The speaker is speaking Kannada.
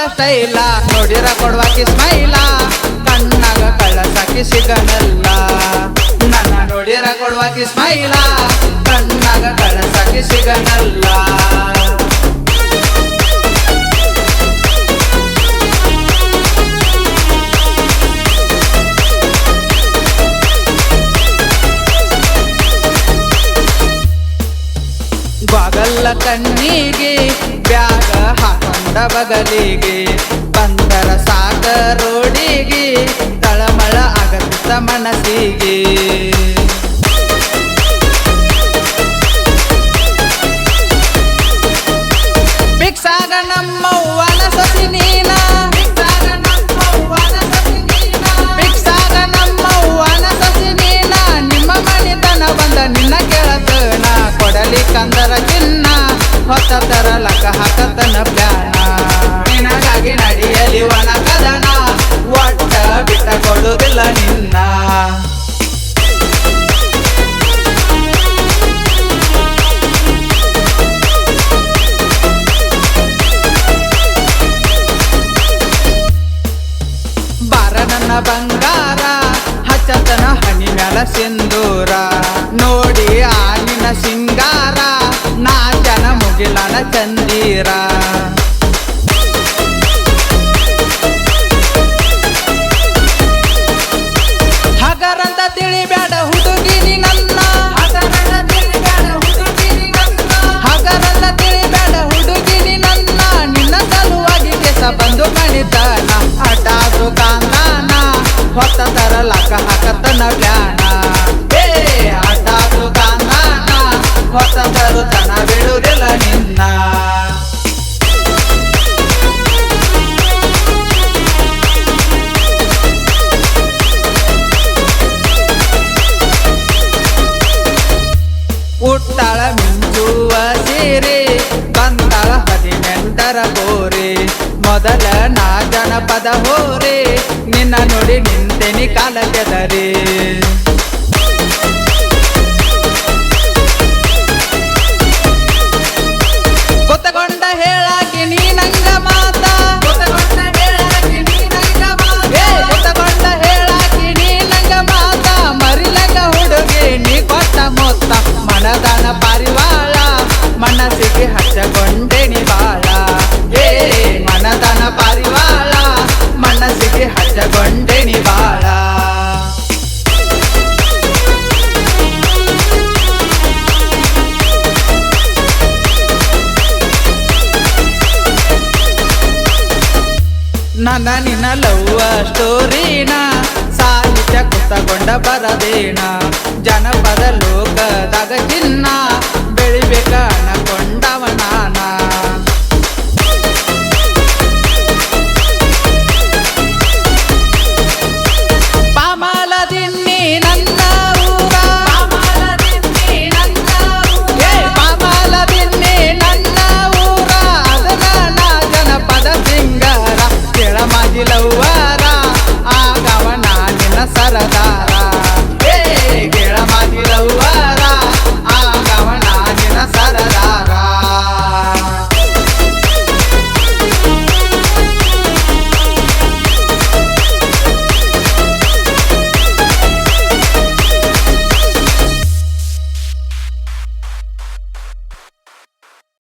ಸ್ಟೈಲ ನೋಡಿರ ಕೊಡುವಾಕಿ ಸ್ಮೈಲ ಕಣ್ಣಾಗ ಕಳ್ಳಸಾಕಿ ಸಿಗನಲ್ಲ ನನ್ನ ನೋಡಿರ ಕೊಡುವಾಕಿ ಸ್ಮೈಲ ಕಣ್ಣಾಗ ಕಳ್ಳಸಾಕಿ ಸಿಗನಲ್ಲ ಬಾಗಲ್ಲ ಕಣ್ಣಿಗೆ ಬ್ಯಾಗ ಹಾಕೊಂಡ ಬಗಲಿಗೆ ಬಂದರ ಸಾಕ ರೋಡಿಗೆ ತಳಮಳ ಆಗತ್ತ ಮನಸ್ಸಿಗೆ ಭಿಕ್ಷಾಗ ನಮ್ಮವ್ವನ ಸಸಿ ನೀನ ಭಿಕ್ಷಾಗ ನಮ್ಮವ್ವನ ಸಸಿ ನೀನ ನಿಮ್ಮ ಮನಿತನ ಬಂದ ನಿನ್ನ ಕೇಳತನ ಕೊಡಲಿ ಕಂದರ ಚಿನ್ನ ಹೊತ್ತ ತರಲಕ ಹಾಕತನ ಪ್ಯಾನ ನಿನಗಾಗಿ ನಡಿಯಲಿ ವನ ಕದನ ಒಟ್ಟ ಬಿಟ್ಟ ಕೊಡುವುದಿಲ್ಲ ನಿನ್ನ ಬಾರ ನನ್ನ ಬಂಗಾರ ಹಚ್ಚತನ ಹನಿ ಮ್ಯಾಲ ಸಿಂಧೂರ ನೋಡಿ ಆನಿನ ಸಿಂಗಾರ ನಾಚನ ಮುಗಿಲನ ಚಂದೀರ ಹಗರಂತ ತಿಳಿಬ್ಯಾಡ ಹುಡುಗಿನಿ ನನ್ನ ಹಗರಂತ ತಿಳಿಬ್ಯಾಡ ಹುಡುಗಿನಿ ನನ್ನ ನಿನ್ನ ಸಲುವಾಗಿ ಕೆಸ ಬಂದು ಕಣಿತನ ಅಟಾದು ಕಾಂದಾನ ಹೊತ್ತ ತರಲಕ ಹಾಕತನ ಬ್ಯಾನ ಅಟಾದು ಕಾಂದಾನ ಹೊತ್ತ ತರುತನ ಬಿಡುವುದಿಲ್ಲ ನಿನ್ನ ಉಟ್ಟಾಳ ಮಿಂಚುವ ಸೀರೆ ಬಂದಾಳ 18ರ ಗೋರೆ ಮೊದಲ ನಾ ಜನಪದ ಹೋರೆ ನಿನ್ನ ನೋಡಿ ನಿಂತೆನಿ ಕಾಲ ಕೆದರಿ ಗೊತ್ತಗೊಂಡ ಹೇಳಾಕಿ ನೀ ನಂಗ ಮಾತ ಗೊತ್ತಗೊಂಡ ಹೇಳಾಕಿ ನೀ ನಂಗ ಮಾತ ಮರಿಲಂಗ ಹುಡುಗಿ ನೀ ಕೊಟ್ಟ ಮೊತ್ತ ಮನದಾನ ಪಾರಿವಾಳ ಮನಸ್ಸಿಗೆ ಹಚ್ಚಗೊಂಡೆನಿ ಬಾಳ ಮನದಾನ ಪಾರಿವಾಳ ಮನಸ್ಸಿಗೆ ಹಚ್ಚಗೊಂಡೆನಿ ಬಾಳ ನನ್ನ ನಿನ್ನ ಲವ್ವ ಸ್ಟೋರಿನ ಸಾಹಿತ್ಯ ಕುತ್ತಗೊಂಡ ಬರದೇನ ಜನಪದ ಲೋಕದಾಗ ಚಿನ್ನ ಬೆಳಿಬೇಕ ಅನಕೊಂಡವ ನಾನ ಪಾಮಾಲದಿನ್ನಿ ನನ್ನ ಊರ ಪಾಮಾಲದಿನ್ನಿ ನನ್ನ ಊರ ಅದನ್ನ ನಾ ಜನಪದ ಸಿಂಗಾರ ಕೆಳಮಾಗಿ ಲವ್ವ